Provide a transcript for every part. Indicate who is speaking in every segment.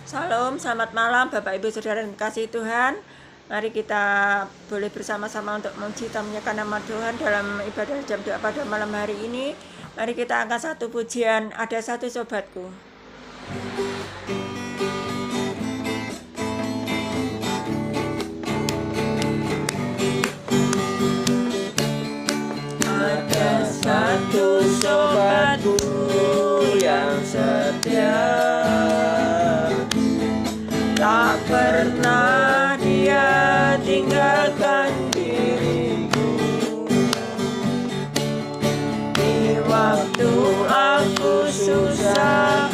Speaker 1: Salam, selamat malam Bapak Ibu Saudara yang dikasihi Tuhan. Mari kita boleh bersama-sama untuk memuji dan menyanyikan nama Tuhan dalam ibadah jam doa pada malam hari ini. Mari kita angkat satu pujian, ada satu sobatku. Ada satu sobatku yang setia, tak pernah dia tinggalkan diriku. Di waktu aku susah,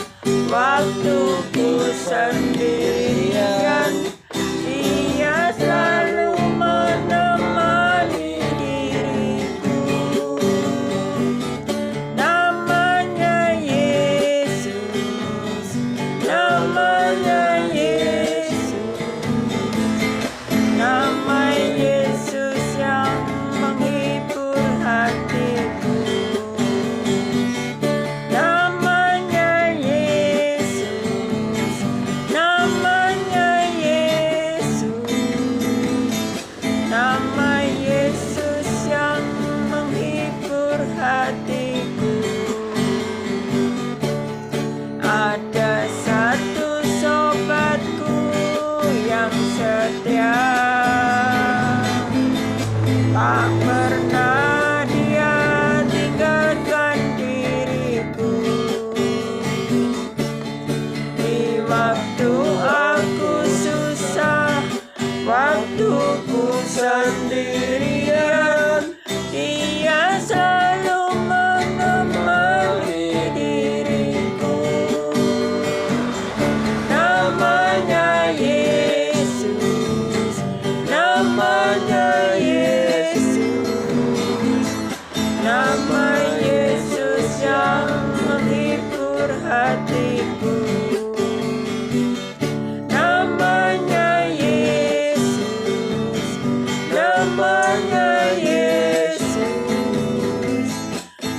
Speaker 1: waktuku sendirian, dia selalu menemani diriku. Namanya Yesus, namanya Yesus, nama Yesus yang menghibur hatiku. Namanya Yesus, namanya Yesus, nama Yesus yang menghibur hatiku. Ada satu sobatku yang setia, tak pernah dia tinggalkan diriku. Di waktu aku susah, waktuku sendirian, dia selalu menemani diriku. Namanya Yesus, namanya Yesus, nama Yesus yang menghibur hatiku. Namanya Yesus, namanya Yesus,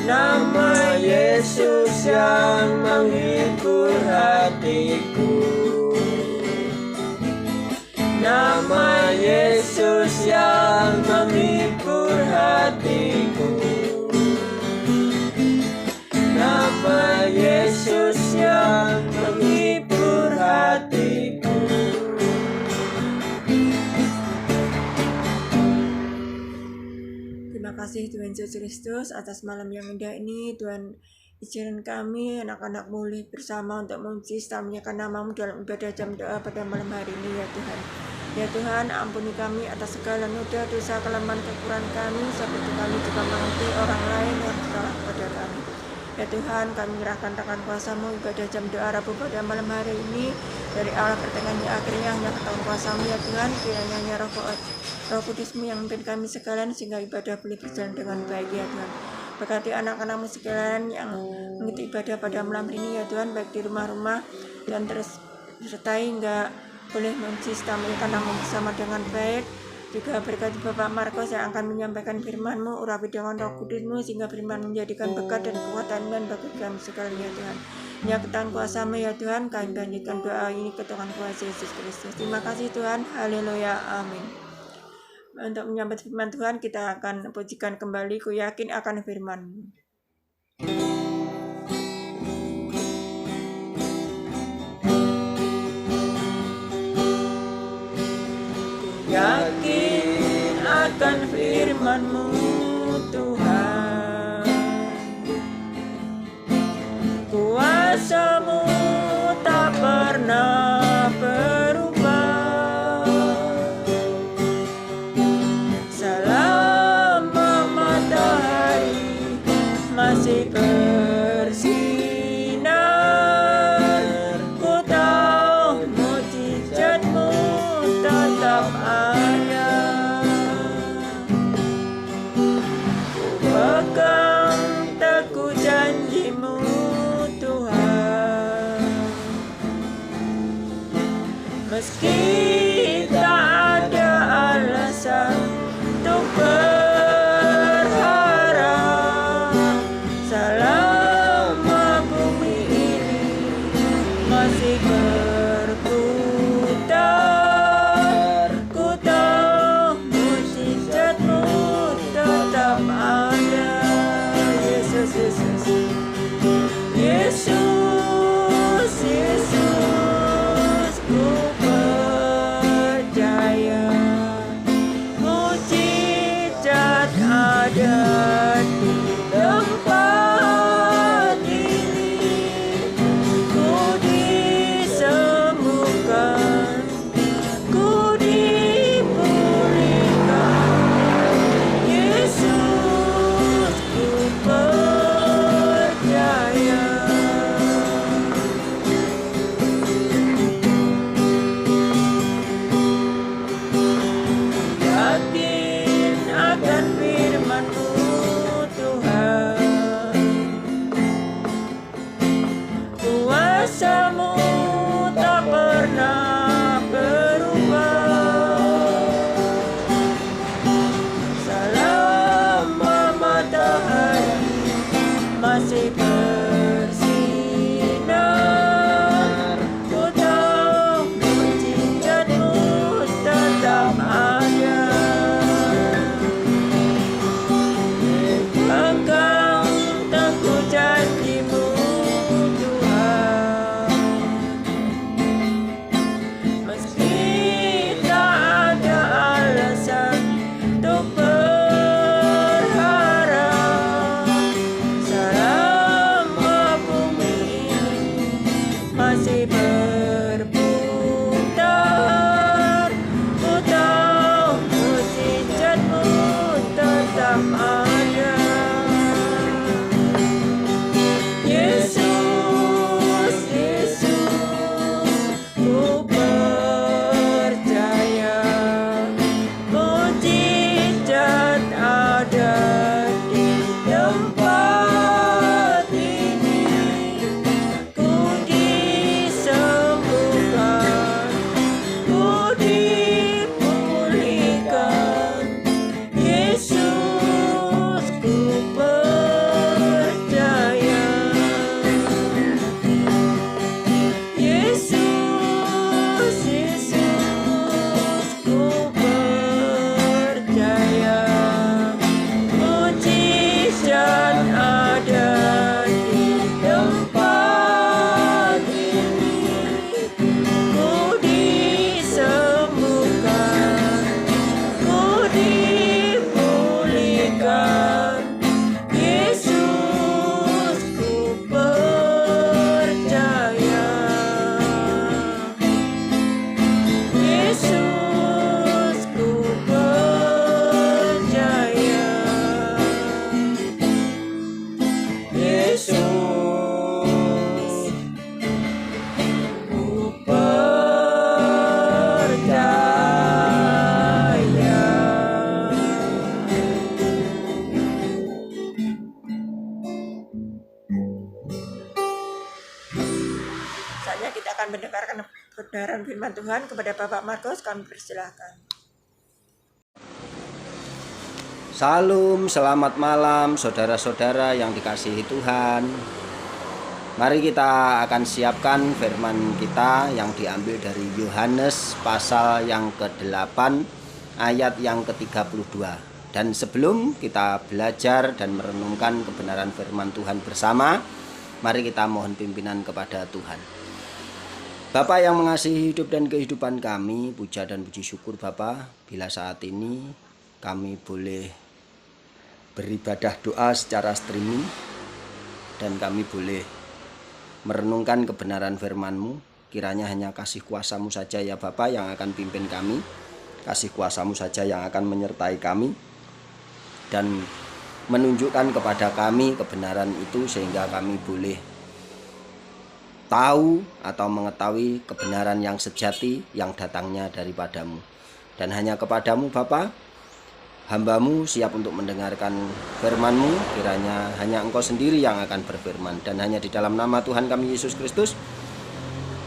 Speaker 1: nama Yesus yang menghibur hatiku. Nama Yesus yang menghibur hatiku. Nama Yesus yang menghibur hatiku. Terima kasih Tuhan Yesus Kristus atas malam yang indah ini. Tuhan, izinkan kami anak-anak boleh bersama untuk memuji dan menyanyikan nama-Mu dalam ibadah jam doa pada malam hari ini ya Tuhan. Ya Tuhan, ampuni kami atas segala noda, dosa, kelemahan, kekurangan kami, seperti kami juga mengerti orang lain yang salah kepada kami. Ya Tuhan, kami menyerahkan tangan kuasa-Mu ibadah jam doa Rabu pada malam hari ini, dari awal pertengahan hingga akhirnya hanya ketahuan kuasa-Mu ya Tuhan. Kiranya Roh Kudus-Mu yang memimpin kami sekalian sehingga ibadah boleh berjalan dengan baik ya Tuhan. Berkati anak-anak-Mu sekalian yang mengikuti ibadah pada malam ini ya Tuhan, baik di rumah-rumah dan terus sertai hingga boleh memuji dan menyanyikan nama-Mu bersama dengan baik. Juga berkati Bapak Markus yang akan menyampaikan firman-Mu, urapi dengan Roh Kudus-Mu sehingga firman menjadikan berkat dan kekuatan dan bagi kami sekalian ya Tuhan. Nyatakan kuasa-Mu ya Tuhan, kami lanjutkan doa ini ke Tuhan kuasa Yesus Kristus. Terima kasih Tuhan, haleluya, amin. Untuk menyampaikan firman Tuhan, kita akan pujikan kembali, ku yakin akan firman-Mu. Yakin akan firman-Mu Tuhan, kuasa-Mu tak pernah berubah, selama matahari masih bersinar. Ku tahu mujizat-Mu tetap ada. Ku pegang teguh janji-Mu Tuhan, meski tak ada alasan untuk berharap, selama bumi ini masih berputar. ada di tempat ini. Ku disembuhkan, ku dipulihkan. Yesus, ku percaya. Yakin akan firman-Mu, Tuhan. Kuasa-Mu tak pernah berubah. Selama matahari masih bersinar, ku tahu mujizat-Mu tetap ada. Pegang teguh janji-Mu, Tuhan. Meski tak ada alasan untuk berharap, selama bumi ini masih berputar, ku tahu mujizat-Mu tetap ada. Yesus, Yesus, ku percaya. Mujizat ada di tempat ini. Ku disembuhkan, ku dipulihkan. Yesus, ku percaya. Yesus, Yesus, ku percaya. Mujizat ada di tempat ini. Ku disembuhkan, ku dipulihkan. Yesus, ku percaya. Yesus, ku percaya. Yesus, ku percaya. Saatnya kita akan mendengarkan kebenaran firman Tuhan. Kepada Bapak Markus kami persilahkan.
Speaker 2: Salam, selamat malam saudara-saudara yang dikasihi Tuhan. Mari kita akan siapkan firman kita yang diambil dari Yohanes pasal yang ke-8 ayat yang ke-32. Dan sebelum kita belajar dan merenungkan kebenaran firman Tuhan bersama, mari kita mohon pimpinan kepada Tuhan. Bapa yang mengasihi hidup dan kehidupan kami, puja dan puji syukur Bapa, bila saat ini kami boleh beribadah doa secara streaming dan kami boleh merenungkan kebenaran firman-Mu. Kiranya hanya kasih kuasa-Mu saja ya Bapa yang akan pimpin kami, kasih kuasa-Mu saja yang akan menyertai kami dan menunjukkan kepada kami kebenaran itu sehingga kami boleh tahu atau mengetahui kebenaran yang sejati yang datangnya daripada-Mu. Dan hanya kepada-Mu Bapa hamba-Mu siap untuk mendengarkan firman-Mu. Kiranya hanya Engkau sendiri yang akan berfirman, dan hanya di dalam nama Tuhan kami Yesus Kristus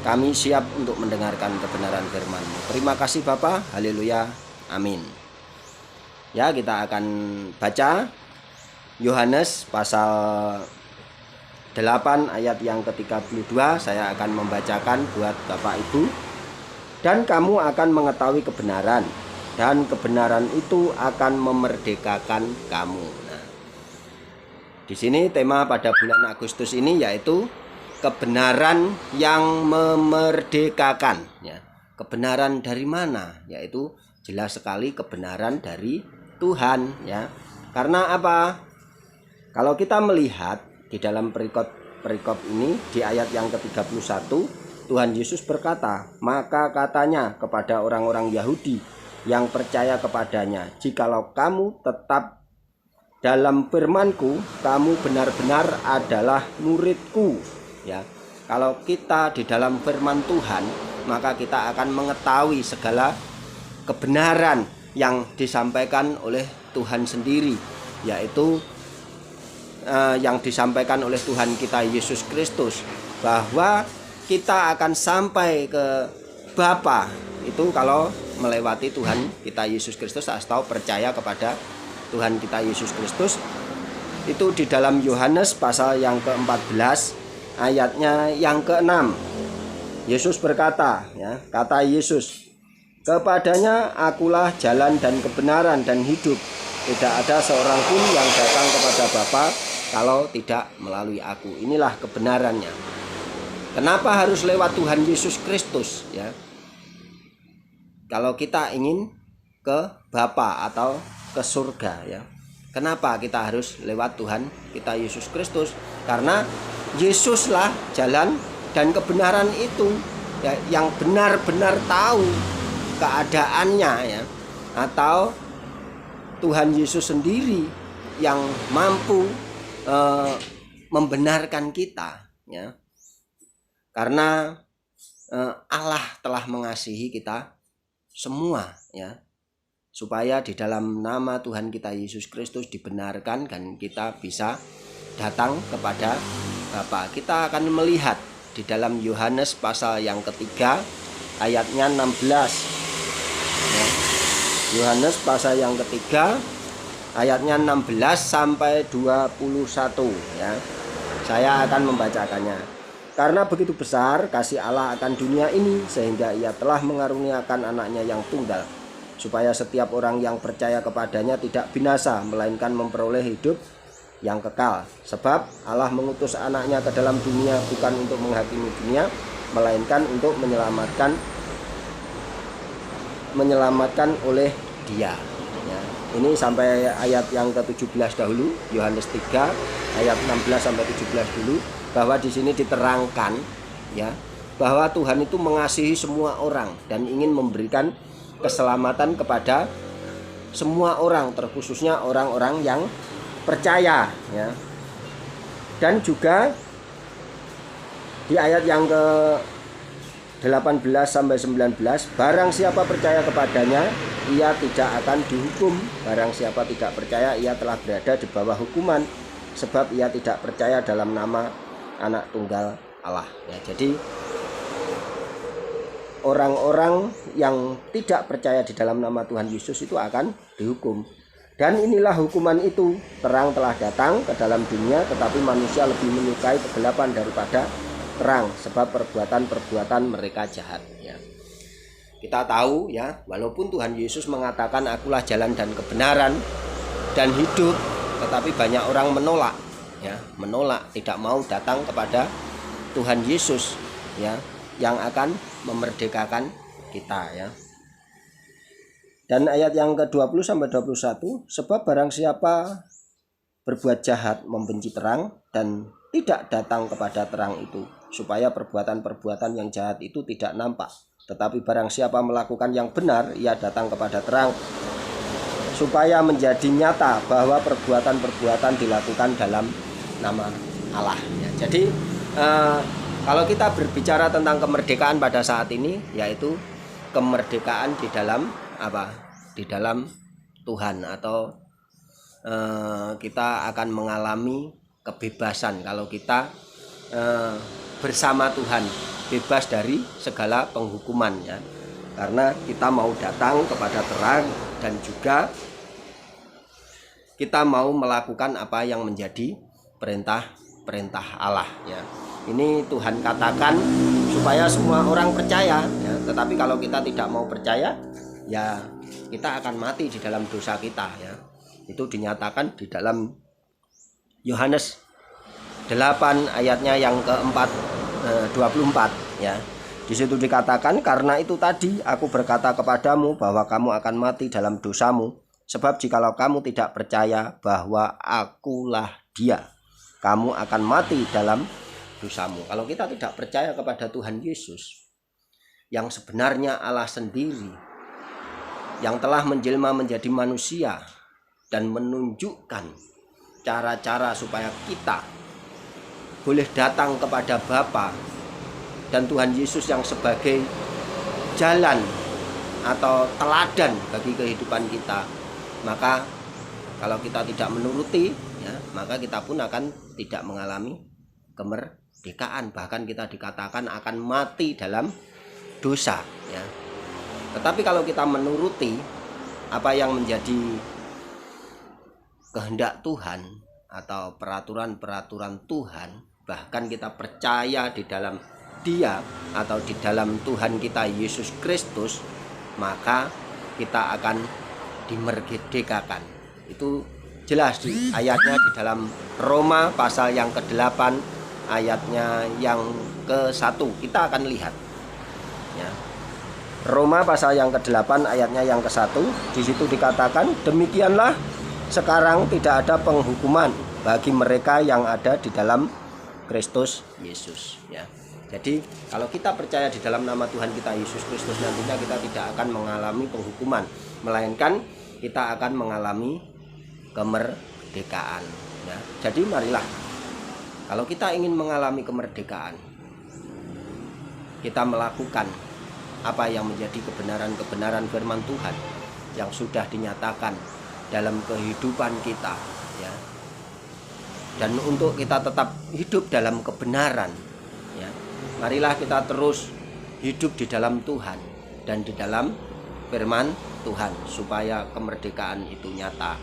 Speaker 2: kami siap untuk mendengarkan kebenaran firman-Mu. Terima kasih Bapa, haleluya, amin. Ya, kita akan baca Yohanes pasal 8 ayat yang ke-32. Saya akan membacakan buat Bapak Ibu. Dan kamu akan mengetahui kebenaran, dan kebenaran itu akan memerdekakan kamu. Nah, di sini tema pada bulan Agustus ini yaitu kebenaran yang memerdekakan. Ya, kebenaran dari mana? Yaitu jelas sekali kebenaran dari Tuhan. Ya, Karena apa? Kalau kita melihat di dalam perikop ini di ayat yang ke-31, Tuhan Yesus berkata, "Maka katanya kepada orang-orang Yahudi yang percaya kepadanya, jikalau kamu tetap dalam firman-Ku, kamu benar-benar adalah murid-Ku." Ya. Kalau kita di dalam firman Tuhan, maka kita akan mengetahui segala kebenaran yang disampaikan oleh Tuhan sendiri, yaitu yang disampaikan oleh Tuhan kita Yesus Kristus, bahwa kita akan sampai ke Bapa itu kalau melewati Tuhan kita Yesus Kristus atau percaya kepada Tuhan kita Yesus Kristus. Itu di dalam Yohanes pasal yang ke-14 ayatnya yang ke-6. Yesus berkata, ya, kata Yesus, "Kepadanya akulah jalan dan kebenaran dan hidup. Tidak ada seorang pun yang datang kepada Bapa kalau tidak melalui aku." Inilah kebenarannya. Kenapa harus lewat Tuhan Yesus Kristus, ya? Kalau kita ingin ke Bapa atau ke surga, ya. Kenapa kita harus lewat Tuhan kita Yesus Kristus? Karena Yesuslah jalan dan kebenaran itu, ya, yang benar-benar tahu keadaannya, ya. Atau Tuhan Yesus sendiri yang mampu membenarkan kita, ya. Karena Allah telah mengasihi kita semua, ya, supaya di dalam nama Tuhan kita Yesus Kristus dibenarkan dan kita bisa datang kepada Bapa. Kita akan melihat di dalam Yohanes pasal yang ketiga ayatnya 16, ya. Yohanes pasal yang ketiga ayatnya 16 sampai 21, ya. Saya akan membacakannya. "Karena begitu besar kasih Allah akan dunia ini, sehingga Ia telah mengaruniakan anaknya yang tunggal, supaya setiap orang yang percaya kepadanya tidak binasa, melainkan memperoleh hidup yang kekal. Sebab Allah mengutus anaknya ke dalam dunia bukan untuk menghakimi dunia, melainkan untuk menyelamatkan oleh Dia." Ya, ini sampai ayat yang ke-17 dahulu, Yohanes 3 ayat 16 sampai 17 dulu, bahwa di sini diterangkan, ya, bahwa Tuhan itu mengasihi semua orang dan ingin memberikan keselamatan kepada semua orang, terkhususnya orang-orang yang percaya, ya. Dan juga di ayat yang ke-18 sampai 19, "Barang siapa percaya kepadanya, ia tidak akan dihukum. Barang siapa tidak percaya, ia telah berada di bawah hukuman, sebab ia tidak percaya dalam nama Anak Tunggal Allah." Ya, jadi orang-orang yang tidak percaya di dalam nama Tuhan Yesus itu akan dihukum. Dan inilah hukuman itu, terang telah datang ke dalam dunia, tetapi manusia lebih menyukai kegelapan daripada terang, sebab perbuatan-perbuatan mereka jahat, ya. Kita tahu, ya, walaupun Tuhan Yesus mengatakan akulah jalan dan kebenaran dan hidup, tetapi banyak orang menolak, ya, tidak mau datang kepada Tuhan Yesus, ya, yang akan memerdekakan kita, ya. Dan ayat yang ke-20 sampai 21, "Sebab barang siapa berbuat jahat membenci terang dan tidak datang kepada terang itu, supaya perbuatan-perbuatan yang jahat itu tidak nampak. Tetapi barang siapa melakukan yang benar, ia datang kepada terang, supaya menjadi nyata bahwa perbuatan-perbuatan dilakukan dalam nama Allah." Ya, jadi kalau kita berbicara tentang kemerdekaan pada saat ini, yaitu kemerdekaan di dalam apa? Di dalam Tuhan, atau kita akan mengalami kebebasan kalau kita bersama Tuhan, bebas dari segala penghukuman, ya. Karena kita mau datang kepada terang dan juga kita mau melakukan apa yang menjadi perintah Allah, ya. Ini Tuhan katakan supaya semua orang percaya, ya. Tetapi kalau kita tidak mau percaya, ya kita akan mati di dalam dosa kita, ya. Itu dinyatakan di dalam Yohanes 8 ayatnya yang ke-24, ya. Di situ dikatakan, "Karena itu tadi aku berkata kepadamu bahwa kamu akan mati dalam dosamu. Sebab jikalau kamu tidak percaya bahwa akulah Dia, kamu akan mati dalam dosamu. Kalau kita tidak percaya kepada Tuhan Yesus, yang sebenarnya Allah sendiri, yang telah menjelma menjadi manusia dan menunjukkan cara-cara supaya kita boleh datang kepada Bapa, dan Tuhan Yesus yang sebagai jalan atau teladan bagi kehidupan kita, maka kalau kita tidak menuruti, ya, maka kita pun akan tidak mengalami kemerdekaan. Bahkan kita dikatakan akan mati dalam dosa, ya. Tetapi kalau kita menuruti apa yang menjadi kehendak Tuhan atau peraturan-peraturan Tuhan, bahkan kita percaya di dalam Dia atau di dalam Tuhan kita Yesus Kristus, maka kita akan dimerdekakan. Itu jelas di ayatnya di dalam Roma pasal yang ke-8 ayatnya yang ke-1. Kita akan lihat, ya. Roma pasal yang ke-8 ayatnya yang ke-1, di situ dikatakan, demikianlah sekarang tidak ada penghukuman bagi mereka yang ada di dalam Kristus Yesus, ya. Jadi kalau kita percaya di dalam nama Tuhan kita Yesus Kristus, nantinya kita tidak akan mengalami penghukuman, melainkan kita akan mengalami kemerdekaan, ya. Jadi marilah, kalau kita ingin mengalami kemerdekaan, kita melakukan apa yang menjadi kebenaran-kebenaran firman Tuhan yang sudah dinyatakan dalam kehidupan kita, ya. Dan untuk kita tetap hidup dalam kebenaran, ya, marilah kita terus hidup di dalam Tuhan dan di dalam firman Tuhan, supaya kemerdekaan itu nyata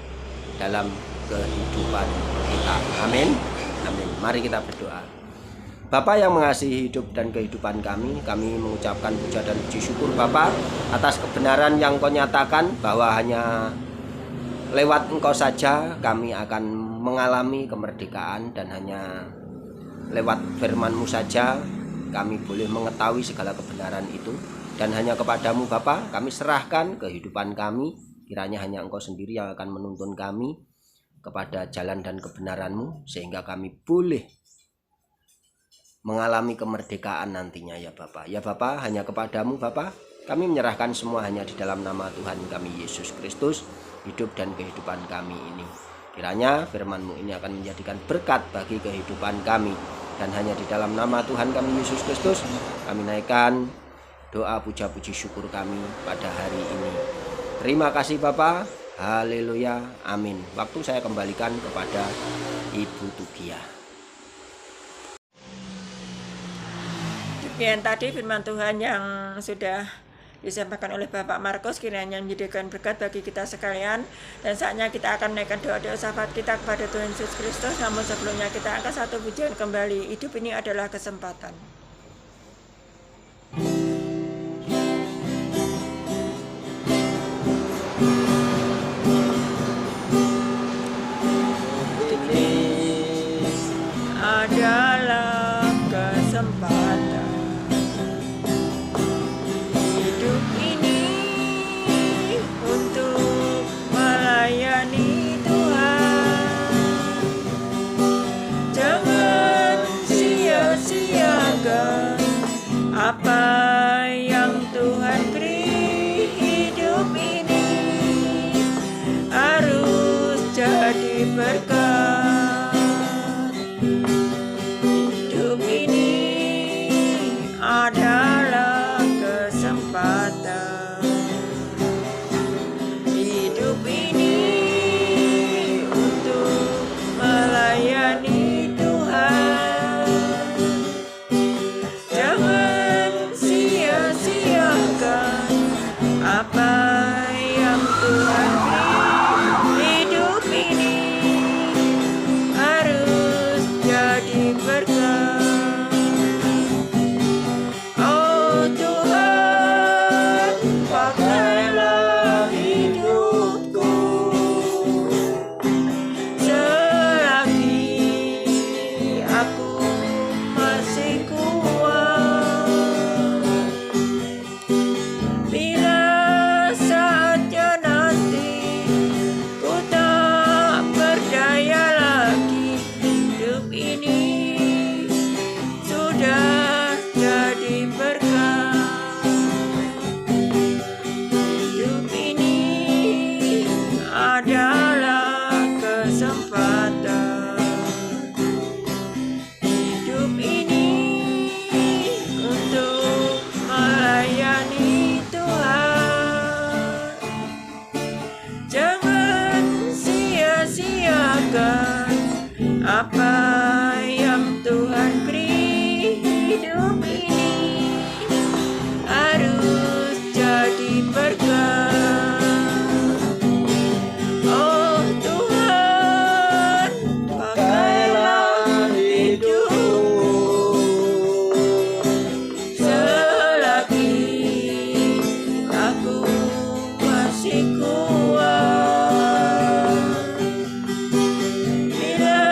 Speaker 2: dalam kehidupan kita. Amin. Amin. Mari kita berdoa. Bapa yang mengasihi hidup dan kehidupan kami mengucapkan puja dan puji syukur Bapa atas kebenaran yang Kau nyatakan, bahwa hanya lewat Engkau saja kami akan mengalami kemerdekaan, dan hanya lewat firman-Mu saja kami boleh mengetahui segala kebenaran itu. Dan hanya kepadamu Bapa kami serahkan kehidupan kami, kiranya hanya Engkau sendiri yang akan menuntun kami kepada jalan dan kebenaran-Mu, sehingga kami boleh mengalami kemerdekaan nantinya, ya Bapa. Ya Bapa, hanya kepadamu Bapa kami menyerahkan semua, hanya di dalam nama Tuhan kami Yesus Kristus, hidup dan kehidupan kami ini. Kiranya firman-Mu ini akan menjadikan berkat bagi kehidupan kami, dan hanya di dalam nama Tuhan kami Yesus Kristus kami naikkan doa puja puji syukur kami pada hari ini. Terima kasih Bapa. Haleluya. Amin. Waktu saya kembalikan kepada Ibu Tugia.
Speaker 1: Demikian tadi firman Tuhan yang sudah disampaikan oleh Bapak Markus, kiranya menjadikan berkat bagi kita sekalian. Dan saatnya kita akan menaikkan doa-doa syafaat kita kepada Tuhan Yesus Kristus. Namun sebelumnya kita angkat satu pujian kembali. Hidup ini adalah kesempatan. Adalah kesempatan. Hidup ini untuk melayani Tuhan. Jangan sia-siakan apa yang Tuhan beri. Hidup ini harus jadi berkat. Adalah kesempatan. Hidup ini untuk melayani Tuhan. Jangan sia-siakan apa yang Tuhan beri. Hidup ini Apa yang Tuhan beri hidup ini harus jadi berkah. Oh Tuhan, pakailah hidupku selagi aku masih kuat. Bila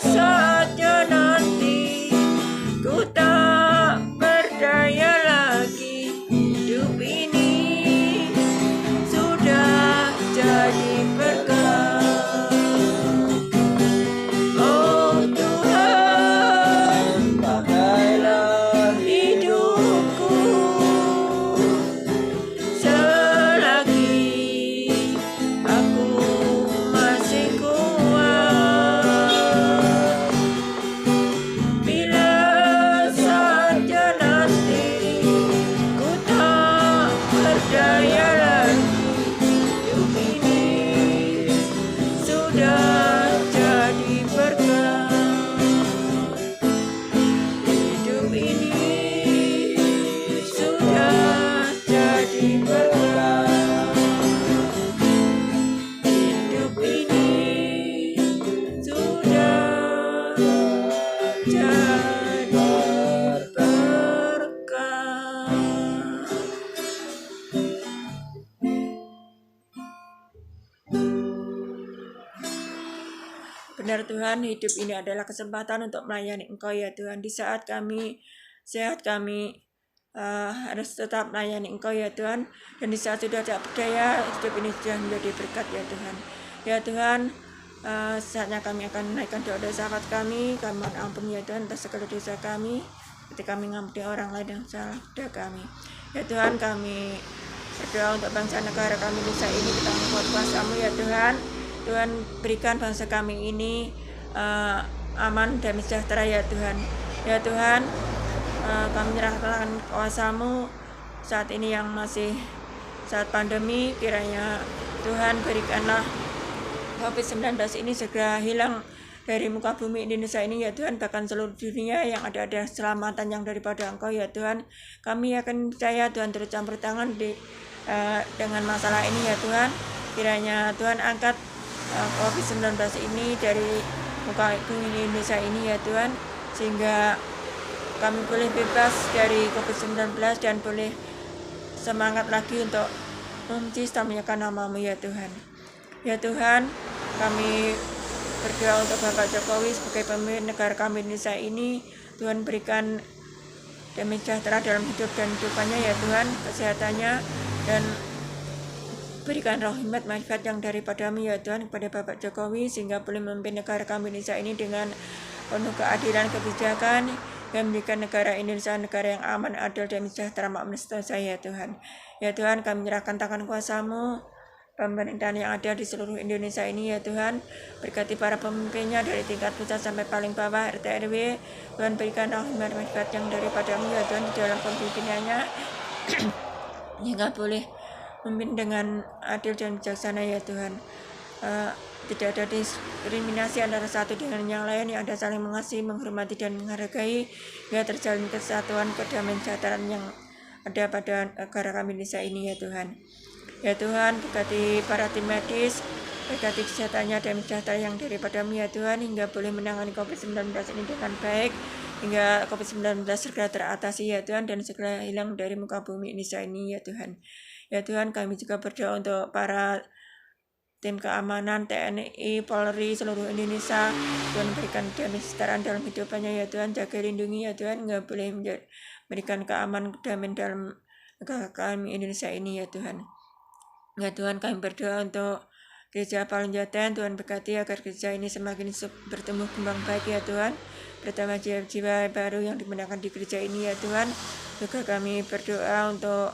Speaker 1: saatnya nanti ku tak berdaya lagi, hidup ini sudah jadi berkah. Oh Tuhan, pakailah hidupku selagi aku masih kuat. Bila saja nanti ku tak berdaya lagi, hidup ini sudah jadi berkah. Hidup ini sudah jadi berkah. Hidup ini sudah jadi berkah. Benar Tuhan, hidup ini adalah kesempatan untuk melayani Engkau ya Tuhan. Di saat kami sehat, kami harus tetap melayani Engkau ya Tuhan. Dan di saat sudah tidak berdaya, hidup ini sudah menjadi berkat ya Tuhan. Ya Tuhan, saatnya kami akan menaikkan doa sahabat kami mohon ampun ya Tuhan atas segala dosa kami, ketika kami mengampuni orang lain yang salah pada kami. Ya Tuhan, kami berdoa untuk bangsa negara kami Indonesia ini, kita mohon kuasa-Mu ya Tuhan. Tuhan, berikan bangsa kami ini aman dan sejahtera ya Tuhan. Ya Tuhan, kami menyerahkan kuasa-Mu saat ini yang masih saat pandemi. Kiranya Tuhan berikanlah COVID-19 ini segera hilang dari muka bumi Indonesia ini ya Tuhan, bahkan seluruh dunia yang ada keselamatan yang daripada Engkau ya Tuhan. Kami akan percaya Tuhan terus campur tangan dengan masalah ini ya Tuhan. Kiranya Tuhan angkat COVID-19 ini dari muka bumi Indonesia ini ya Tuhan, sehingga kami boleh bebas dari COVID-19 dan boleh semangat lagi untuk memuji-memuliakan nama-Mu ya Tuhan. Ya Tuhan, kami berdoa untuk Bapak Jokowi sebagai pemimpin negara kami Indonesia ini. Tuhan berikan damai sejahtera dalam hidup dan hidupannya ya Tuhan, kesehatannya, dan berikan rahmat manfaat yang daripada-Mu ya Tuhan kepada Bapak Jokowi, sehingga boleh memimpin negara kami Indonesia ini dengan penuh keadilan, kebijakan, dan memberikan negara Indonesia negara yang aman, adil, dan sejahtera, makmur sejahtera ya Tuhan. Ya Tuhan, kami menyerahkan tangan kuasa-Mu pemerintahan yang ada di seluruh Indonesia ini ya Tuhan. Berkati para pemimpinnya dari tingkat pusat sampai paling bawah, RT RW. Tuhan berikan rahmat manfaat yang daripada-Mu ya Tuhan di dalam pemimpinannya, hingga boleh memimpin dengan adil dan bijaksana ya Tuhan. Tidak ada diskriminasi antara satu dengan yang lain, yang ada saling mengasihi, menghormati, dan menghargai, hingga terjalin kesatuan, kedamaian, kesejahteraan yang ada pada negara kami Indonesia ini ya Tuhan. Ya Tuhan, berkati para tim medis, berkati kesehatannya dan sejahtera yang daripada-Mu ya Tuhan, hingga boleh menangani COVID-19 ini dengan baik, hingga COVID-19 segera teratasi ya Tuhan, dan segera hilang dari muka bumi Indonesia ini ya Tuhan. Ya Tuhan, kami juga berdoa untuk para tim keamanan, TNI, Polri, seluruh Indonesia. Tuhan berikan damai kesetaraan dalam hidupannya ya Tuhan, jaga lindungi ya Tuhan, hingga boleh memberikan keamanan, kedamaian dalam negara kami Indonesia ini ya Tuhan. Ya Tuhan, kami berdoa untuk Gereja Palunjatan. Tuhan berkati agar gereja ini semakin bertumbuh kembang baik ya Tuhan, bertambah jiwa-jiwa baru yang dimenangkan di gereja ini ya Tuhan. Juga kami berdoa untuk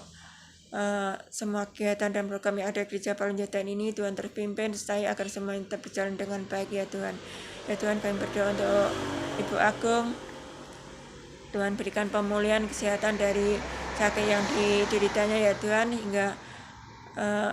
Speaker 1: semua kegiatan dan program yang ada di Gereja Palunjatan ini, Tuhan terpimpin, sertai agar semuanya tetap berjalan dengan baik ya Tuhan. Ya Tuhan, kami berdoa untuk Ibu Agung. Tuhan berikan pemulihan kesehatan dari sakit yang dideritanya ya Tuhan, hingga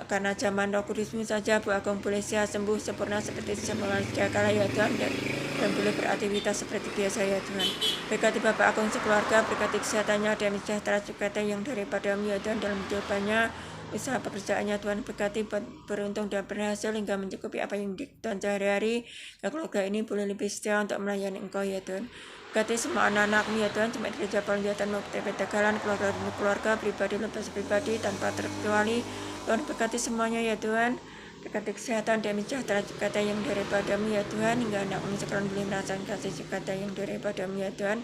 Speaker 1: karena zaman Roh Kudus-Mu saja Bu Agung boleh sehat sembuh sempurna seperti semula kala ya Tuhan, dan boleh beraktivitas seperti biasa ya Tuhan. Berkati Bapak Agung sekeluarga, berkati kesehatannya dan sejahtera sukacita yang daripada-Mu ya Tuhan dalam kehidupannya, usaha pekerjaannya Tuhan. Berkati beruntung dan berhasil hingga mencukupi apa yang Tuhan sehari-hari. Keluarga ini boleh lebih setia untuk melayani Engkau ya Tuhan. Berkati semua anak-anak-Mu ya Tuhan, jemaat gereja Paulunjatan maupun Tegalan, keluarga pribadi lepas pribadi tanpa terkecuali. Tuhan berkati semuanya ya Tuhan. Berkati kesehatan dan sejahtera sukacita yang daripada-Mu ya Tuhan, hingga anak-Mu sekalian boleh merasakan kasih sukacita yang daripada-Mu ya Tuhan.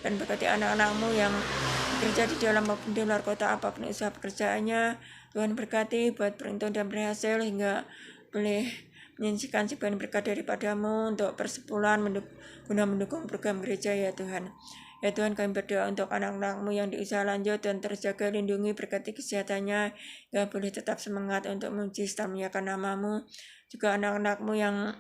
Speaker 1: Dan berkati anak-anak-Mu yang bekerja di dalam maupun di luar kota, apapun usaha pekerjaannya, Tuhan berkati buat beruntung dan berhasil hingga boleh menyaksikan sebagian berkat daripada-Mu untuk persepuluhan guna mendukung program gereja ya Tuhan. Ya Tuhan, kami berdoa untuk anak-anak-Mu yang di usaha lanjut dan terjaga lindungi, berkati kesehatannya hingga boleh tetap semangat untuk memuji serta memuliakan nama-Mu. Juga anak-anak-Mu yang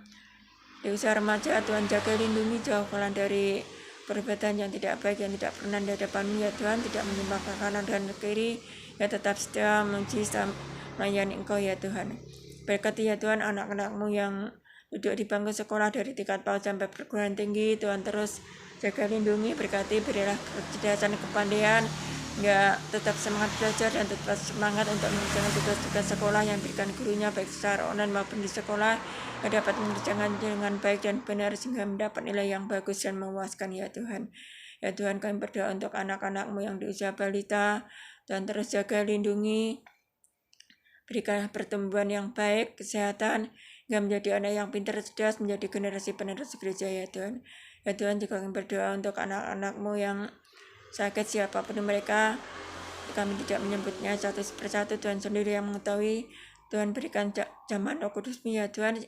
Speaker 1: di usaha remaja, Tuhan jaga lindungi, jauhkan dari perbuatan yang tidak baik, yang tidak pernah di hadapan-Mu ya Tuhan, tidak menyimpang ke kanan dan ke kiri, ya tetap setia memuji serta melayani Engkau ya Tuhan. Berkati ya Tuhan anak-anak-Mu yang duduk di bangku sekolah dari tingkat PAUD sampai perguruan tinggi, Tuhan terus jaga lindungi, berkati, berilah kecerdasan kepandaian hingga tetap semangat belajar dan tetap semangat untuk mengerjakan tugas-tugas sekolah yang diberikan gurunya baik secara online maupun di sekolah, dapat mengerjakan dengan baik dan benar sehingga mendapat nilai yang bagus dan memuaskan ya Tuhan. Ya Tuhan, kami berdoa untuk anak-anak-Mu yang di usia balita, dan terus jaga lindungi, berikan pertumbuhan yang baik, kesehatan, hingga menjadi anak yang pintar, cerdas, menjadi generasi penerus gereja ya Tuhan. Ya Tuhan, juga kami berdoa untuk anak-anak-Mu yang sakit siapapun mereka, kami tidak menyebutnya satu persatu, Tuhan sendiri yang mengetahui. Tuhan berikan zaman Roh Kudus-Mu ya Tuhan,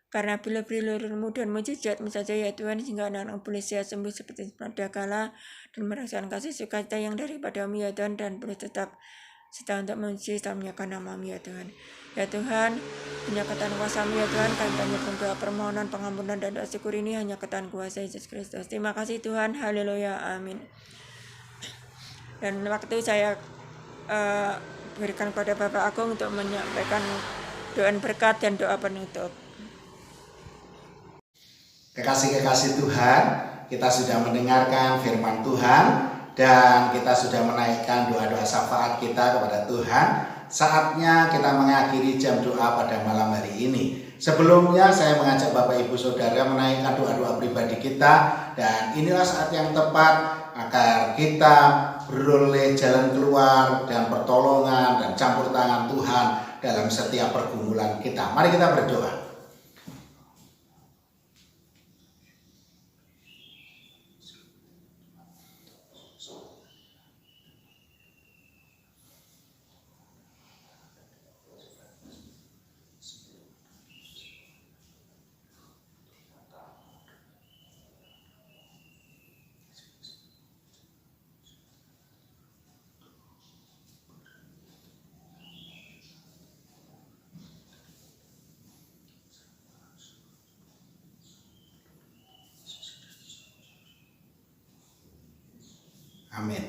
Speaker 1: karena bila-bila dan mujizat-Mu saja ya Tuhan, sehingga anak-anak boleh sehat sembuh seperti pada kala dan merasakan kasih sukacita yang daripada-Mu ya Tuhan, dan boleh tetap setia untuk memuji serta memuliakan nama-Mu ya Tuhan. Ya Tuhan, penyertaan kuasa-Mu ya Tuhan, kami panjatkan doa permohonan pengampunan dan doa syukur ini hanya ketan kuasa Yesus Kristus. Terima kasih Tuhan, haleluya, amin. Dan waktu saya berikan kepada Bapak Agung untuk menyampaikan doa berkat dan doa penutup.
Speaker 3: Kekasih-kekasih Tuhan, kita sudah mendengarkan firman Tuhan dan kita sudah menaikkan doa-doa syafaat kita kepada Tuhan. Saatnya kita mengakhiri jam doa pada malam hari ini. Sebelumnya saya mengajak Bapak Ibu Saudara menaikkan doa-doa pribadi kita, dan inilah saat yang tepat agar kita beroleh jalan keluar dan pertolongan dan campur tangan Tuhan dalam setiap pergumulan kita. Mari kita berdoa. Amin.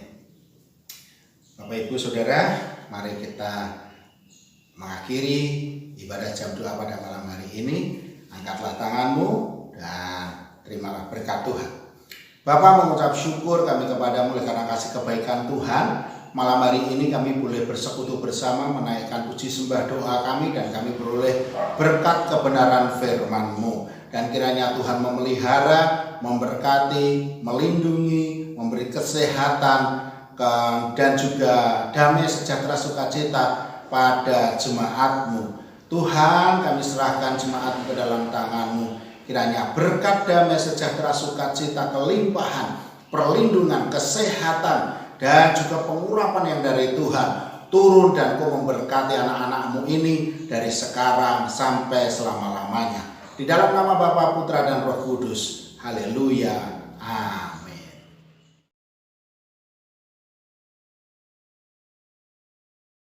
Speaker 3: Bapak Ibu Saudara, mari kita mengakhiri ibadah jam doa pada malam hari ini. Angkatlah tanganmu dan terimalah berkat Tuhan. Bapa, mengucap syukur kami kepadamu karena kasih kebaikan Tuhan. Malam hari ini kami boleh bersekutu bersama menaikkan puji sembah doa kami, dan kami beroleh berkat kebenaran firman-Mu. Dan kiranya Tuhan memelihara, memberkati, melindungi, memberi kesehatan dan juga damai sejahtera sukacita pada jemaat-Mu. Tuhan, kami serahkan jemaat ke dalam tangan-Mu. Kiranya berkat damai sejahtera sukacita, kelimpahan, perlindungan, kesehatan, dan juga pengurapan yang dari Tuhan turun dan Kau memberkati anak-anak-Mu ini dari sekarang sampai selama-lamanya. Di dalam nama Bapa, Putra, dan Roh Kudus. Haleluya. Amin.